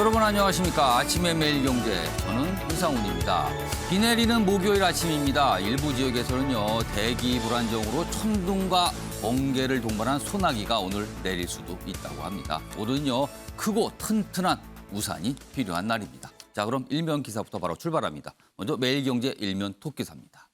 여러분 안녕하십니까. 아침의 매일경제, 저는 이상훈입니다. 비 내리는 목요일 아침입니다. 일부 지역에서는요, 대기 불안정으로 천둥과 번개를 동반한 소나기가 오늘 내릴 수도 있다고 합니다. 오늘은요, 크고 튼튼한 우산이 필요한 날입니다. 자, 그럼 일면 기사부터 바로 출발합니다. 먼저 매일경제 일면 톱기사입니다.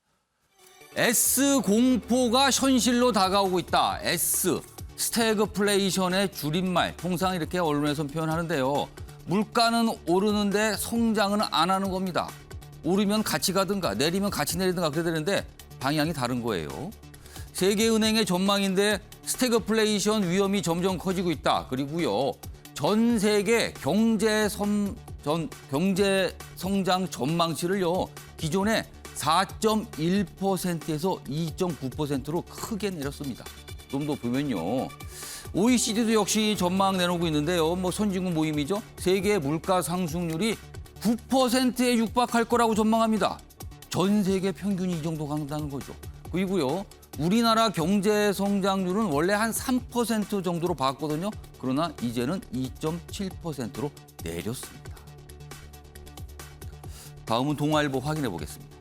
S 공포가 현실로 다가오고 있다. S, 스태그플레이션의 줄임말, 통상 이렇게 언론에서 표현하는데요. 물가는 오르는데 성장은 안 하는 겁니다. 오르면 같이 가든가 내리면 같이 내리든가 그래야 되는데 방향이 다른 거예요. 세계은행의 전망인데 스태그플레이션 위험이 점점 커지고 있다. 그리고요, 전 세계 경제 성장 전망치를요, 기존에 4.1%에서 2.9%로 크게 내렸습니다. 좀 더 보면요, OECD도 역시 전망 내놓고 있는데요. 선진국 모임이죠. 세계 물가 상승률이 9%에 육박할 거라고 전망합니다. 전 세계 평균이 이 정도 간다는 거죠. 그리고요, 우리나라 경제 성장률은 원래 한 3% 정도로 봤거든요. 그러나 이제는 2.7%로 내렸습니다. 다음은 동아일보 확인해 보겠습니다.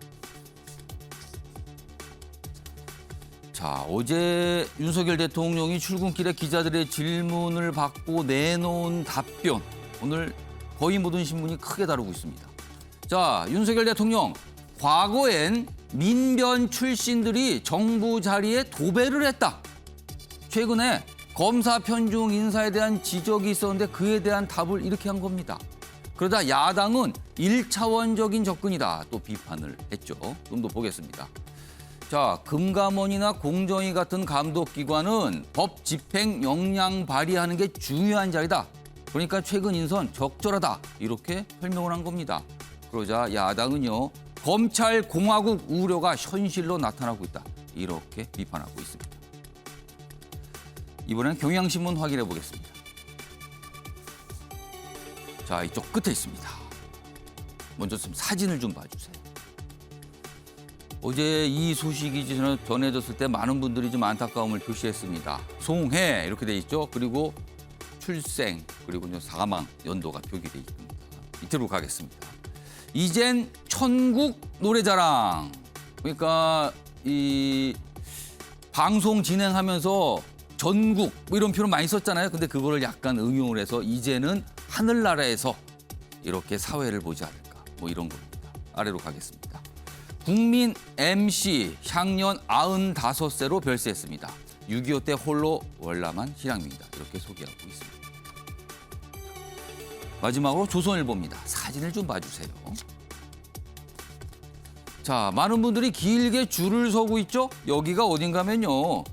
자, 어제 윤석열 대통령이 출근길에 기자들의 질문을 받고 내놓은 답변, 오늘 거의 모든 신문이 크게 다루고 있습니다. 자, 윤석열 대통령, 과거엔 민변 출신들이 정부 자리에 도배를 했다. 최근에 검사 편중 인사에 대한 지적이 있었는데 그에 대한 답을 이렇게 한 겁니다. 그러다 야당은 1차원적인 접근이다, 또 비판을 했죠. 좀 더 보겠습니다. 자, 금감원이나 공정위 같은 감독기관은 법 집행 역량 발휘하는 게 중요한 자리다. 그러니까 최근 인선 적절하다. 이렇게 설명을 한 겁니다. 그러자 야당은요, 검찰 공화국 우려가 현실로 나타나고 있다. 이렇게 비판하고 있습니다. 이번엔 경향신문 확인해 보겠습니다. 자, 이쪽 끝에 있습니다. 먼저 좀 사진을 좀 봐주세요. 어제 이 소식이 전해졌을 때 많은 분들이 좀 안타까움을 표시했습니다. 송해 이렇게 돼 있죠. 그리고 출생, 그리고 사망 연도가 표기돼 있습니다. 밑으로 가겠습니다. 이젠 천국 노래자랑. 그러니까 이 방송 진행하면서 전국 이런 표현 많이 썼잖아요. 근데 그거를 약간 응용을 해서 이제는 하늘나라에서 이렇게 사회를 보지 않을까. 이런 겁니다. 아래로 가겠습니다. 국민 MC 향년 95세로 별세했습니다. 6.25 때 홀로 월남한 실향민이다. 이렇게 소개하고 있습니다. 마지막으로 조선일보입니다. 사진을 좀 봐주세요. 자, 많은 분들이 길게 줄을 서고 있죠? 여기가 어딘가면요,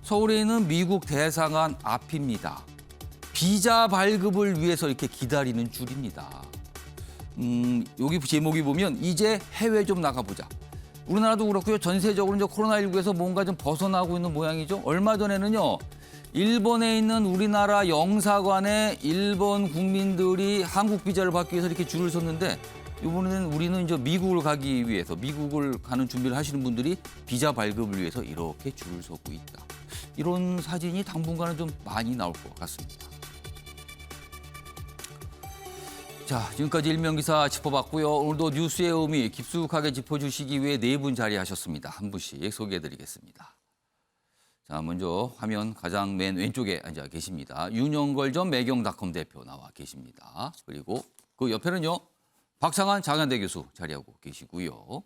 서울에 있는 미국 대사관 앞입니다. 비자 발급을 위해서 이렇게 기다리는 줄입니다. 여기 제목이 보면 이제 해외 좀 나가보자. 우리나라도 그렇고요, 전세적으로 이제 코로나19에서 뭔가 좀 벗어나고 있는 모양이죠. 얼마 전에는요, 일본에 있는 우리나라 영사관에 일본 국민들이 한국 비자를 받기 위해서 이렇게 줄을 섰는데, 이번에는 우리는 이제 미국을 가기 위해서, 미국을 가는 준비를 하시는 분들이 비자 발급을 위해서 이렇게 줄을 서고 있다. 이런 사진이 당분간은 좀 많이 나올 것 같습니다. 자, 지금까지 일면기사 짚어봤고요. 오늘도 뉴스의 의미 깊숙하게 짚어주시기 위해 네 분 자리하셨습니다. 한 분씩 소개해드리겠습니다. 자, 먼저 화면 가장 맨 왼쪽에 앉아 계십니다. 윤영걸 전 매경닷컴 대표 나와 계십니다. 그리고 그 옆에는요, 박상한 장현대 교수 자리하고 계시고요.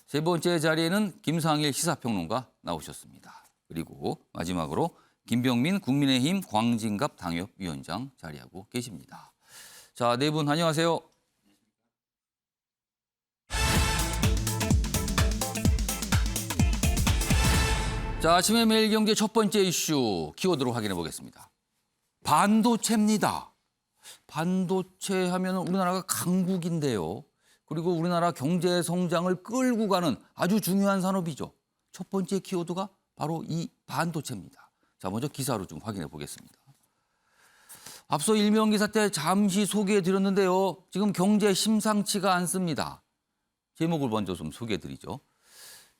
세 번째 자리에는 김상일 시사평론가 나오셨습니다. 그리고 마지막으로 김병민 국민의힘 광진갑 당협위원장 자리하고 계십니다. 자, 네 분 안녕하세요. 자, 아침의 매일경제 첫 번째 이슈 키워드로 확인해 보겠습니다. 반도체입니다. 반도체 하면 우리나라가 강국인데요. 그리고 우리나라 경제 성장을 끌고 가는 아주 중요한 산업이죠. 첫 번째 키워드가 바로 이 반도체입니다. 자, 먼저 기사로 좀 확인해 보겠습니다. 앞서 일면기사 때 잠시 소개해드렸는데요. 지금 경제 심상치가 않습니다. 제목을 먼저 좀 소개해드리죠.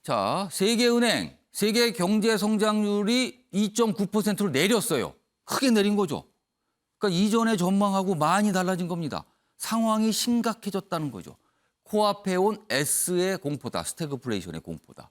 자, 세계은행, 세계 경제 성장률이 2.9%로 내렸어요. 크게 내린 거죠. 그러니까 이전의 전망하고 많이 달라진 겁니다. 상황이 심각해졌다는 거죠. 코앞에 온 S의 공포다. 스태그플레이션의 공포다.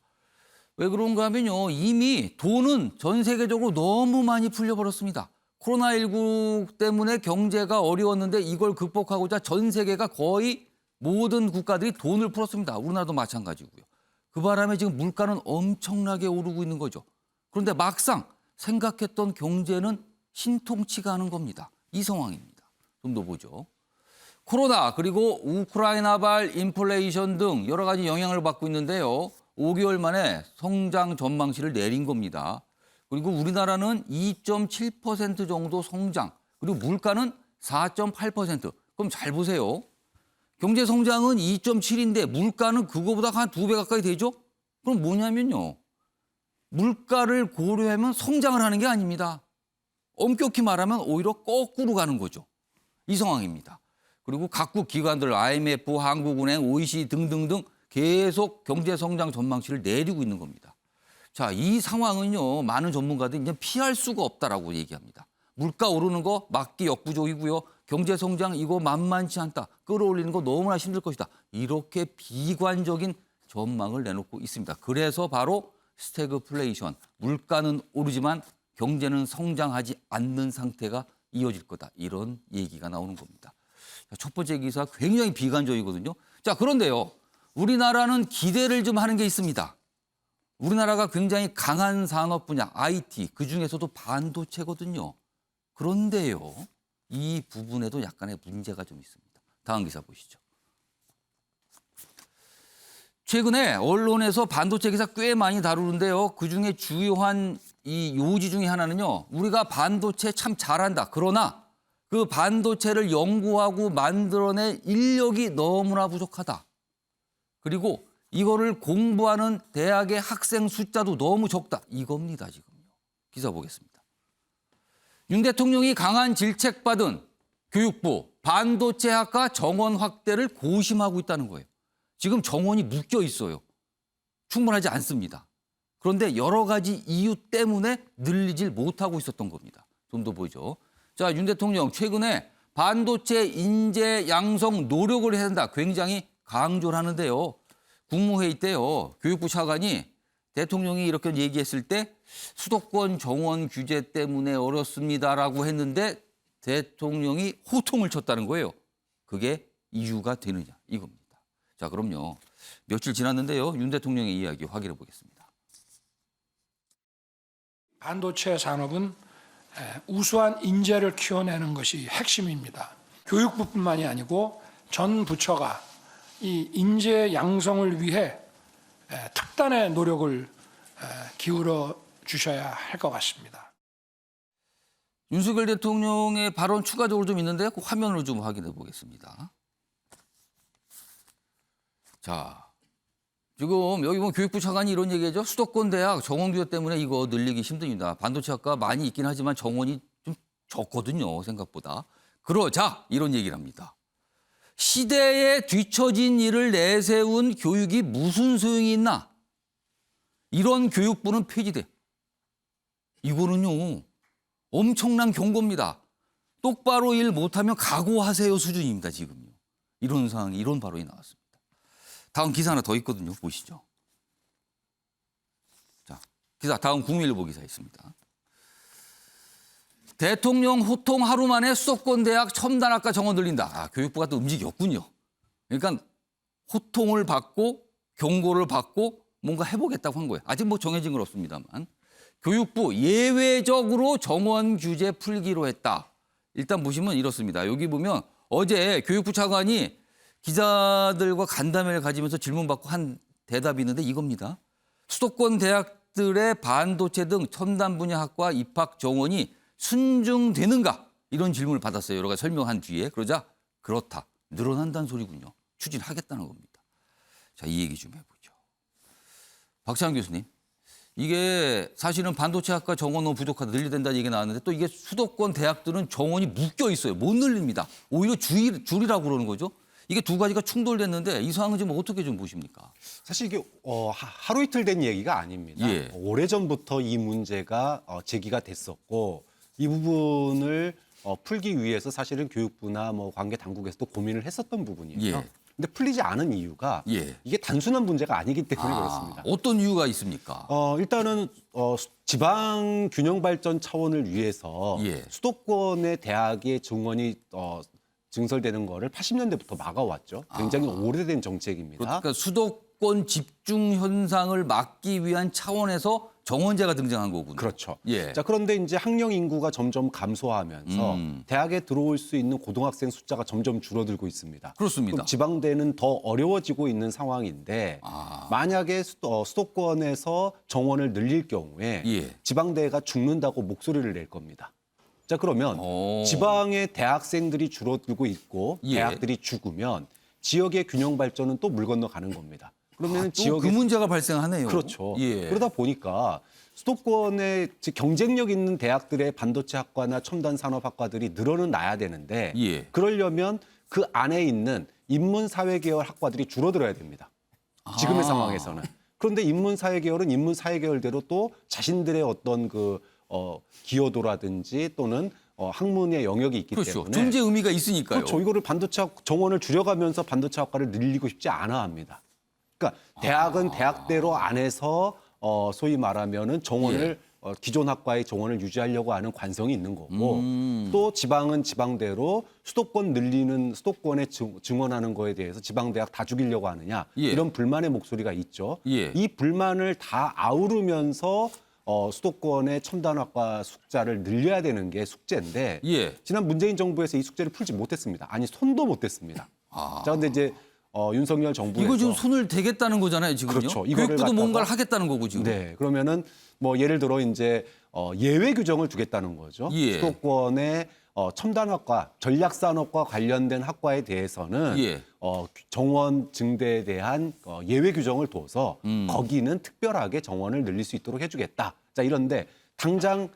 왜 그런가 하면요. 이미 돈은 전 세계적으로 너무 많이 풀려버렸습니다. 코로나19 때문에 경제가 어려웠는데 이걸 극복하고자 전 세계가 거의 모든 국가들이 돈을 풀었습니다. 우리나라도 마찬가지고요. 그 바람에 지금 물가는 엄청나게 오르고 있는 거죠. 그런데 막상 생각했던 경제는 신통치가 않은 겁니다. 이 상황입니다. 좀 더 보죠. 코로나 그리고 우크라이나발 인플레이션 등 여러 가지 영향을 받고 있는데요. 5개월 만에 성장 전망치를 내린 겁니다. 그리고 우리나라는 2.7% 정도 성장, 그리고 물가는 4.8%. 그럼 잘 보세요. 경제 성장은 2.7인데 물가는 그거보다 한 2배 가까이 되죠? 그럼 뭐냐면요. 물가를 고려하면 성장을 하는 게 아닙니다. 엄격히 말하면 오히려 거꾸로 가는 거죠. 이 상황입니다. 그리고 각국 기관들, IMF, 한국은행, OECD 등등등 계속 경제 성장 전망치를 내리고 있는 겁니다. 자, 이 상황은요, 많은 전문가들이 이제 피할 수가 없다라고 얘기합니다. 물가 오르는 거 막기 역부족이고요. 경제 성장 이거 만만치 않다. 끌어올리는 거 너무나 힘들 것이다. 이렇게 비관적인 전망을 내놓고 있습니다. 그래서 바로 스태그플레이션, 물가는 오르지만 경제는 성장하지 않는 상태가 이어질 거다. 이런 얘기가 나오는 겁니다. 첫 번째 기사 굉장히 비관적이거든요. 자, 그런데요. 우리나라는 기대를 좀 하는 게 있습니다. 우리나라가 굉장히 강한 산업 분야, IT, 그중에서도 반도체거든요. 그런데요. 이 부분에도 약간의 문제가 좀 있습니다. 다음 기사 보시죠. 최근에 언론에서 반도체 기사 꽤 많이 다루는데요. 그중에 주요한 이 요지 중에 하나는요. 우리가 반도체 참 잘한다. 그러나 그 반도체를 연구하고 만들어낼 인력이 너무나 부족하다. 그리고 이거를 공부하는 대학의 학생 숫자도 너무 적다. 이겁니다, 지금요. 기사 보겠습니다. 윤 대통령이 강한 질책받은 교육부 반도체학과 정원 확대를 고심하고 있다는 거예요. 지금 정원이 묶여 있어요. 충분하지 않습니다. 그런데 여러 가지 이유 때문에 늘리질 못하고 있었던 겁니다. 좀 더 보죠. 자, 윤 대통령 최근에 반도체 인재 양성 노력을 해야 한다. 굉장히 강조를 하는데요. 국무회의 때요. 교육부 차관이 대통령이 이렇게 얘기했을 때 수도권 정원 규제 때문에 어렵습니다라고 했는데 대통령이 호통을 쳤다는 거예요. 그게 이유가 되느냐 이겁니다. 자, 그럼요. 며칠 지났는데요. 윤 대통령의 이야기 확인해 보겠습니다. 반도체 산업은 우수한 인재를 키워내는 것이 핵심입니다. 교육부뿐만이 아니고 전 부처가 이 인재 양성을 위해 특단의 노력을 기울여 주셔야 할 것 같습니다. 윤석열 대통령의 발언 추가적으로 좀 있는데 그 화면으로 좀 확인해 보겠습니다. 자, 지금 여기 보면 교육부 차관이 이런 얘기죠. 수도권 대학 정원 규제 때문에 이거 늘리기 힘듭니다. 반도체학과 많이 있긴 하지만 정원이 좀 적거든요. 생각보다. 그러자 이런 얘기를 합니다. 시대에 뒤처진 일을 내세운 교육이 무슨 소용이 있나? 이런 교육부는 폐지돼. 이거는요. 엄청난 경고입니다. 똑바로 일 못하면 각오하세요 수준입니다. 지금요. 이런 상황이 이런 발언이 나왔습니다. 다음 기사 하나 더 있거든요. 보시죠. 자, 기사 다음 국민일보 기사 있습니다. 대통령 호통 하루 만에 수도권 대학 첨단학과 정원 늘린다. 아, 교육부가 또 움직였군요. 그러니까 호통을 받고 경고를 받고 뭔가 해보겠다고 한 거예요. 아직 뭐 정해진 건 없습니다만. 교육부 예외적으로 정원 규제 풀기로 했다. 일단 보시면 이렇습니다. 여기 보면 어제 교육부 차관이 기자들과 간담회를 가지면서 질문받고 한 대답이 있는데 이겁니다. 수도권 대학들의 반도체 등 첨단 분야 학과 입학 정원이 순증되는가? 이런 질문을 받았어요. 여러 가지 설명한 뒤에. 그러자 그렇다. 늘어난다는 소리군요. 추진하겠다는 겁니다. 자, 이 얘기 좀 해보죠. 박찬환 교수님. 이게 사실은 반도체 학과 정원 너무 부족하다. 늘려야 된다는 얘기가 나왔는데 또 이게 수도권 대학들은 정원이 묶여 있어요. 못 늘립니다. 오히려 줄이라고 그러는 거죠. 이게 두 가지가 충돌됐는데 이 상황은 좀 어떻게 좀 보십니까? 사실 이게 하루 이틀 된 얘기가 아닙니다. 예. 오래전부터 이 문제가 제기가 됐었고 이 부분을 풀기 위해서 사실은 교육부나 뭐 관계 당국에서도 고민을 했었던 부분이에요. 예. 근데 풀리지 않은 이유가 예. 이게 단순한 문제가 아니기 때문에 그렇습니다. 어떤 이유가 있습니까? 일단은 지방 균형 발전 차원을 위해서 예. 수도권의 대학의 증원이 증설되는 거를 80년대부터 막아왔죠. 굉장히 오래된 정책입니다. 그러니까 수도권 집중 현상을 막기 위한 차원에서 정원제가 등장한 거군요. 그렇죠. 예. 자, 그런데 이제 학령 인구가 점점 감소하면서 대학에 들어올 수 있는 고등학생 숫자가 점점 줄어들고 있습니다. 그렇습니다. 그럼 지방대는 더 어려워지고 있는 상황인데 만약에 수도권에서 정원을 늘릴 경우에 예. 지방대가 죽는다고 목소리를 낼 겁니다. 자, 그러면 오. 지방의 대학생들이 줄어들고 있고 예. 대학들이 죽으면 지역의 균형 발전은 또 물 건너가는 겁니다. 그러면 또 그 문제가 발생하네요. 그렇죠. 예. 그러다 보니까 수도권의 경쟁력 있는 대학들의 반도체 학과나 첨단 산업학과들이 늘어나야 되는데 예. 그러려면 그 안에 있는 인문사회계열 학과들이 줄어들어야 됩니다. 지금의 상황에서는. 그런데 인문사회계열은 인문사회계열대로 또 자신들의 어떤 기여도라든지 또는 학문의 영역이 있기 그렇죠. 때문에 존재 의미가 있으니까요. 그렇죠. 이거를 반도체 정원을 줄여가면서 반도체 학과를 늘리고 싶지 않아 합니다. 그러니까 대학은 대학대로 안에서 소위 말하면은 정원을 기존 학과의 정원을 유지하려고 하는 관성이 있는 거고 또 지방은 지방대로 수도권에 증원하는 거에 대해서 지방대학 다 죽이려고 하느냐 예. 이런 불만의 목소리가 있죠. 예. 이 불만을 다 아우르면서 수도권의 첨단학과 숫자를 늘려야 되는 게 숙제인데 예. 지난 문재인 정부에서 이 숙제를 풀지 못했습니다. 아니 손도 못 댔습니다. 자, 근데 이제 윤석열 정부에서 이거 지금 손을 대겠다는 거잖아요, 지금요. 그렇죠. 이거를 교육부도 갖다가- 뭔가를 하겠다는 거고 지금. 네, 그러면은 뭐 예를 들어 이제 예외 규정을 두겠다는 거죠. 예. 수도권의 첨단학과, 전략산업과 관련된 학과에 대해서는 예. 정원 증대에 대한 예외 규정을 둬서 거기는 특별하게 정원을 늘릴 수 있도록 해주겠다. 자, 이런데 당장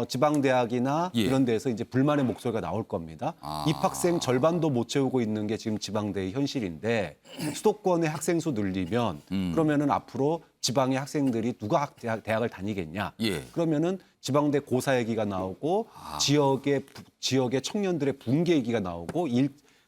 지방대학이나 예. 이런 데서 이제 불만의 목소리가 나올 겁니다. 입학생 절반도 못 채우고 있는 게 지금 지방대의 현실인데 수도권의 학생 수 늘리면 그러면은 앞으로 지방의 학생들이 누가 대학을 다니겠냐? 예. 그러면은 지방대 고사 얘기가 나오고 지역의 청년들의 붕괴 얘기가 나오고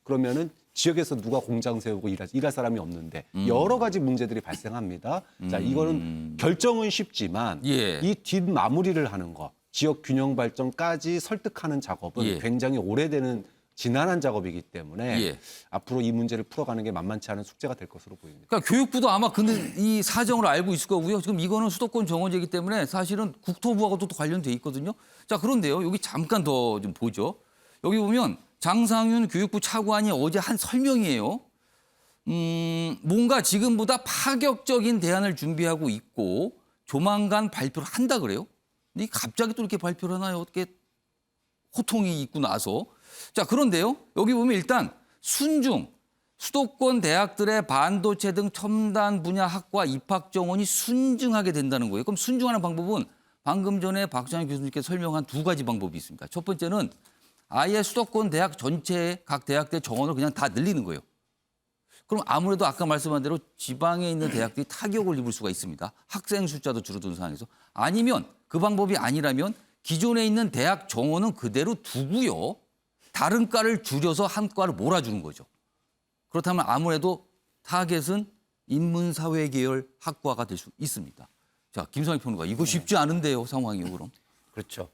그러면은 지역에서 누가 공장 세우고 일할 사람이 없는데 여러 가지 문제들이 발생합니다. 자, 이거는 결정은 쉽지만 예. 이 뒷마무리를 하는 거, 지역 균형 발전까지 설득하는 작업은 예. 굉장히 오래되는 지난한 작업이기 때문에 예. 앞으로 이 문제를 풀어가는 게 만만치 않은 숙제가 될 것으로 보입니다. 그러니까 교육부도 아마 근데 이 사정을 알고 있을 거고요. 지금 이거는 수도권 정원제이기 때문에 사실은 국토부하고도 또 관련돼 있거든요. 자, 그런데요. 여기 잠깐 더 좀 보죠. 여기 보면 장상윤 교육부 차관이 어제 한 설명이에요. 뭔가 지금보다 파격적인 대안을 준비하고 있고 조만간 발표를 한다 그래요. 근데 갑자기 또 이렇게 발표를 하나요? 어떻게 호통이 있고 나서. 자, 그런데요. 여기 보면 일단 수도권 대학들의 반도체 등 첨단 분야 학과 입학 정원이 순증하게 된다는 거예요. 그럼 순증하는 방법은 방금 전에 박찬일 교수님께서 설명한 두 가지 방법이 있습니다. 첫 번째는 아예 수도권 대학 전체 각 대학대 정원을 그냥 다 늘리는 거예요. 그럼 아무래도 아까 말씀한 대로 지방에 있는 대학들이 타격을 입을 수가 있습니다. 학생 숫자도 줄어드는 상황에서. 아니면 그 방법이 아니라면 기존에 있는 대학 정원은 그대로 두고요. 다른 과를 줄여서 한 과를 몰아주는 거죠. 그렇다면 아무래도 타겟은 인문사회 계열 학과가 될 수 있습니다. 자, 김성희 평론가, 이거 쉽지 않은데요, 상황이요, 그럼. 그렇죠.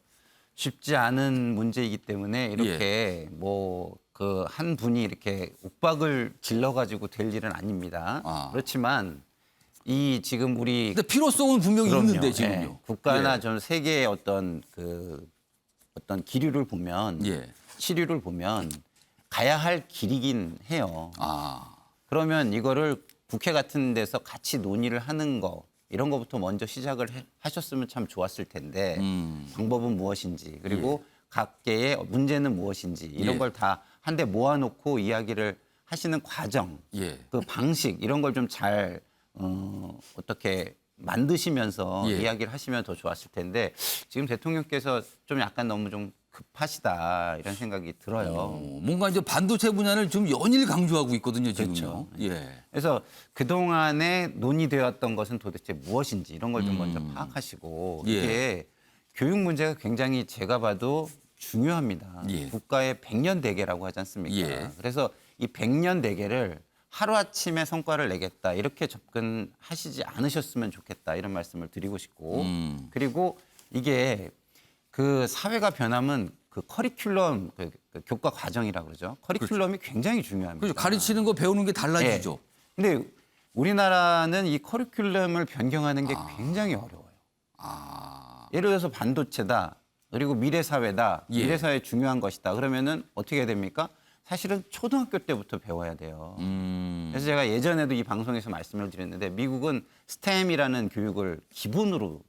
쉽지 않은 문제이기 때문에 이렇게 뭐 그 한 분이 이렇게 윽박을 질러가지고 될 일은 아닙니다. 그렇지만 이 지금 우리 근데 필요성은 분명히 그럼요. 있는데 지금요. 예, 국가나 예. 전 세계의 어떤 기류를 보면 예. 시류를 보면 가야 할 길이긴 해요. 아, 그러면 이거를 국회 같은 데서 같이 논의를 하는 거 이런 거부터 먼저 시작을 하셨으면 참 좋았을 텐데 방법은 무엇인지 그리고 각계의 문제는 무엇인지 이런 예. 걸 다 한데 모아놓고 이야기를 하시는 과정, 예. 그 방식 이런 걸 좀 잘 어떻게 만드시면서 예. 이야기를 하시면 더 좋았을 텐데 지금 대통령께서 좀 약간 너무 좀 급하시다 이런 생각이 들어요. 뭔가 이제 반도체 분야를 좀 연일 강조하고 있거든요, 지금요. 그렇죠. 예. 그래서 그동안에 논의되었던 것은 도대체 무엇인지 이런 걸 좀 먼저 파악하시고 예. 이게 교육 문제가 굉장히 제가 봐도 중요합니다. 예. 국가의 100년 대계라고 하지 않습니까? 예. 그래서 이 100년 대계를 하루아침에 성과를 내겠다 이렇게 접근하시지 않으셨으면 좋겠다 이런 말씀을 드리고 싶고 그리고 이게 그 사회가 변하면 그 커리큘럼 그 교과 과정이라고 그러죠. 커리큘럼이 굉장히 중요합니다. 그렇죠. 가르치는 거 배우는 게 달라지죠. 근데 우리나라는 이 커리큘럼을 변경하는 게 굉장히 어려워요. 예를 들어서 반도체다. 그리고 미래 사회다. 예. 미래 사회 중요한 것이다. 그러면은 어떻게 해야 됩니까? 사실은 초등학교 때부터 배워야 돼요. 그래서 제가 예전에도 이 방송에서 말씀을 드렸는데 미국은 STEM이라는 교육을 기본으로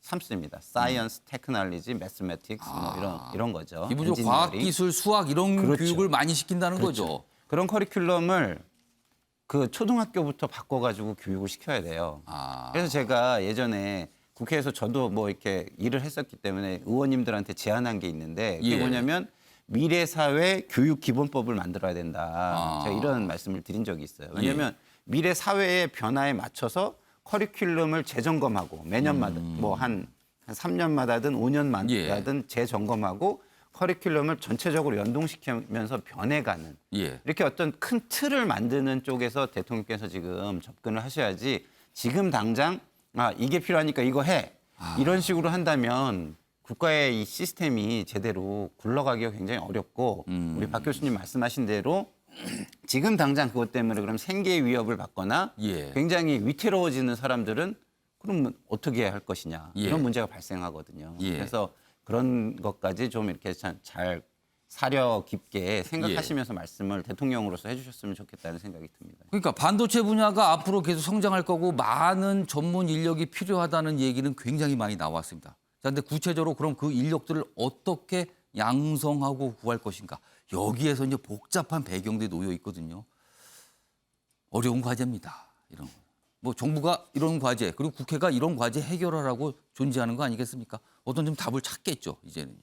삼습니다. Science, Technology, Mathematics 뭐 이런 거죠. 기본적으로 과학, 기술, 수학 이런 그렇죠. 교육을 많이 시킨다는 거죠. 그런 커리큘럼을 그 초등학교부터 바꿔가지고 교육을 시켜야 돼요. 그래서 제가 예전에 국회에서 저도 뭐 이렇게 일을 했었기 때문에 의원님들한테 제안한 게 있는데 그게 예. 뭐냐면 미래사회 교육기본법을 만들어야 된다. 제가 이런 말씀을 드린 적이 있어요. 왜냐하면 미래 사회의 변화에 맞춰서 커리큘럼을 재점검하고 매년마다 뭐 한 3년마다든 5년마다든 재점검하고 커리큘럼을 전체적으로 연동시키면서 변해가는 예. 이렇게 어떤 큰 틀을 만드는 쪽에서 대통령께서 지금 접근을 하셔야지 지금 당장 이게 필요하니까 이거 해 이런 식으로 한다면 국가의 이 시스템이 제대로 굴러가기가 굉장히 어렵고 우리 박 교수님 말씀하신 대로 지금 당장 그것 때문에 그럼 생계의 위협을 받거나 예. 굉장히 위태로워지는 사람들은 그럼 어떻게 해야 할 것이냐 예. 이런 문제가 발생하거든요. 예. 그래서 그런 것까지 좀 이렇게 잘 사려 깊게 생각하시면서 말씀을 대통령으로서 해주셨으면 좋겠다는 생각이 듭니다. 그러니까 반도체 분야가 앞으로 계속 성장할 거고 많은 전문 인력이 필요하다는 얘기는 굉장히 많이 나왔습니다. 자, 근데 구체적으로 그럼 그 인력들을 어떻게 양성하고 구할 것인가? 여기에서 이제 복잡한 배경들이 놓여 있거든요. 어려운 과제입니다. 이런 거. 뭐 정부가 이런 과제 그리고 국회가 이런 과제 해결하라고 존재하는 거 아니겠습니까? 어떤 좀 답을 찾겠죠, 이제는요.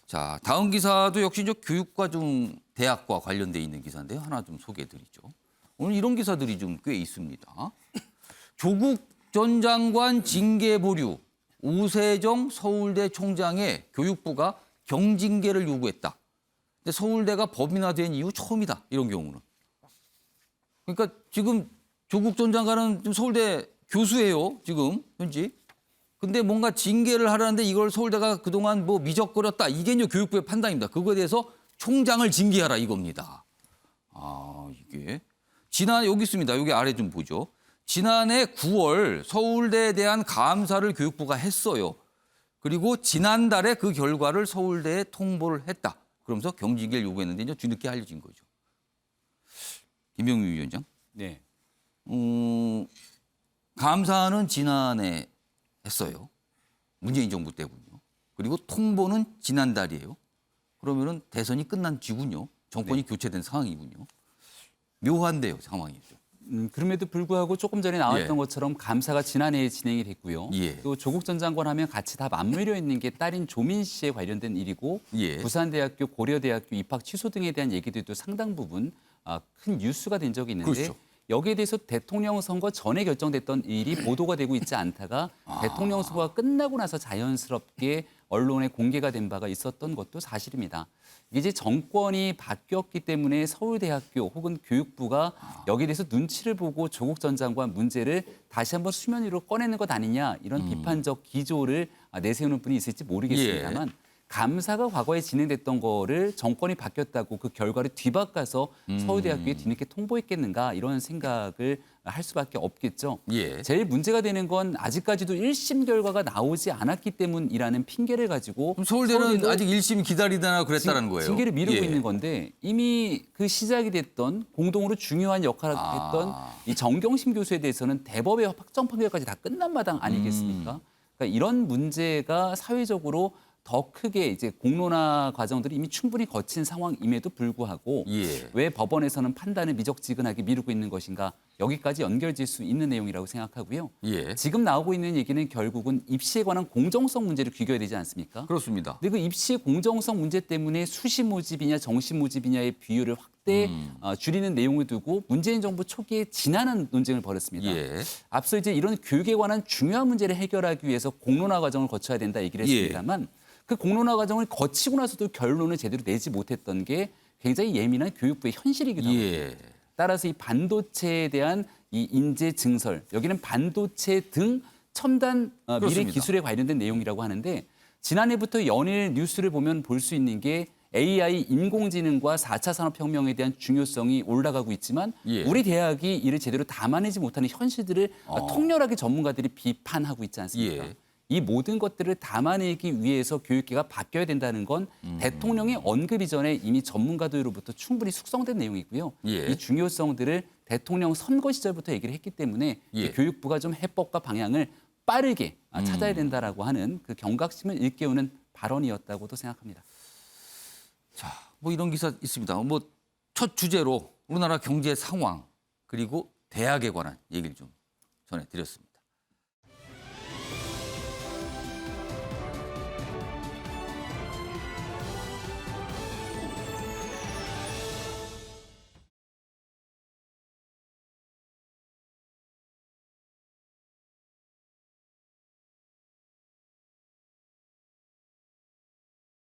자, 다음 기사도 역시 이제 교육과 좀 대학과 관련돼 있는 기사인데요. 하나 좀 소개해 드리죠. 오늘 이런 기사들이 좀 꽤 있습니다. 조국 전 장관 징계 보류, 우세정 서울대 총장의 교육부가 경징계를 요구했다. 근데 서울대가 법인화된 이후 처음이다. 이런 경우는. 그러니까 지금 조국 전 장관은 지금 서울대 교수예요. 지금 현재. 근데 뭔가 징계를 하라는데 이걸 서울대가 그동안 뭐 미적거렸다. 이게 이제 교육부의 판단입니다. 그거에 대해서 총장을 징계하라 이겁니다. 이게. 여기 있습니다. 여기 아래 좀 보죠. 지난해 9월 서울대에 대한 감사를 교육부가 했어요. 그리고 지난달에 그 결과를 서울대에 통보를 했다. 그러면서 경징계를 요구했는데 이제 뒤늦게 알려진 거죠. 김병민 위원장. 네. 감사는 지난해 했어요. 문재인 정부 때군요. 그리고 통보는 지난달이에요. 그러면은 대선이 끝난 뒤군요. 정권이 교체된 상황이군요. 묘한데요, 상황이죠. 그럼에도 불구하고 조금 전에 나왔던 예. 것처럼 감사가 지난해에 진행이 됐고요. 예. 또 조국 전 장관 하면 같이 다 맞물려 있는 게 딸인 조민 씨에 관련된 일이고 예. 부산대학교, 고려대학교 입학 취소 등에 대한 얘기들도 상당 부분 큰 뉴스가 된 적이 있는데 그렇죠. 여기에 대해서 대통령 선거 전에 결정됐던 일이 보도가 되고 있지 않다가 대통령 선거가 끝나고 나서 자연스럽게 언론에 공개가 된 바가 있었던 것도 사실입니다. 이제 정권이 바뀌었기 때문에 서울대학교 혹은 교육부가 여기에 대해서 눈치를 보고 조국 전 장관 문제를 다시 한번 수면 위로 꺼내는 것 아니냐 이런 비판적 기조를 내세우는 분이 있을지 모르겠습니다만 감사가 과거에 진행됐던 거를 정권이 바뀌었다고 그 결과를 뒤바꿔서 서울대학교에 뒤늦게 통보했겠는가 이런 생각을 할 수밖에 없겠죠. 예. 제일 문제가 되는 건 아직까지도 1심 결과가 나오지 않았기 때문이라는 핑계를 가지고 그럼 서울대는 서울대도 아직 1심 기다리다가 그랬다는 거예요. 징계를 미루고 예. 있는 건데 이미 그 시작이 됐던 공동으로 중요한 역할을 했던 이 정경심 교수에 대해서는 대법의 확정 판결까지 다 끝난 마당 아니겠습니까? 그러니까 이런 문제가 사회적으로 더 크게 이제 공론화 과정들이 이미 충분히 거친 상황임에도 불구하고 예. 왜 법원에서는 판단을 미적지근하게 미루고 있는 것인가 여기까지 연결될 수 있는 내용이라고 생각하고요. 예. 지금 나오고 있는 얘기는 결국은 입시에 관한 공정성 문제를 귀결해야 되지 않습니까? 그렇습니다. 근데 그 입시의 공정성 문제 때문에 수시 모집이냐 정시 모집이냐의 비율을 30대 줄이는 내용을 두고 문재인 정부 초기에 지난한 논쟁을 벌였습니다. 예. 앞서 이제 이런 교육에 관한 중요한 문제를 해결하기 위해서 공론화 과정을 거쳐야 된다 얘기를 했습니다만 그 공론화 과정을 거치고 나서도 결론을 제대로 내지 못했던 게 굉장히 예민한 교육부의 현실이기도 합니다. 예. 따라서 이 반도체에 대한 이 인재 증설, 여기는 반도체 등 첨단 미래 그렇습니다. 기술에 관련된 내용이라고 하는데 지난해부터 연일 뉴스를 보면 볼 수 있는 게 AI, 인공지능과 4차 산업혁명에 대한 중요성이 올라가고 있지만 예. 우리 대학이 이를 제대로 담아내지 못하는 현실들을 통렬하게 전문가들이 비판하고 있지 않습니까? 예. 이 모든 것들을 담아내기 위해서 교육계가 바뀌어야 된다는 건 대통령의 언급 이전에 이미 전문가들로부터 충분히 숙성된 내용이고요. 예. 이 중요성들을 대통령 선거 시절부터 얘기를 했기 때문에 예. 이 교육부가 좀 해법과 방향을 빠르게 찾아야 된다라고 하는 그 경각심을 일깨우는 발언이었다고도 생각합니다. 자, 뭐 이런 기사 있습니다. 뭐 첫 주제로 우리나라 경제 상황 그리고 대학에 관한 얘기를 좀 전해드렸습니다.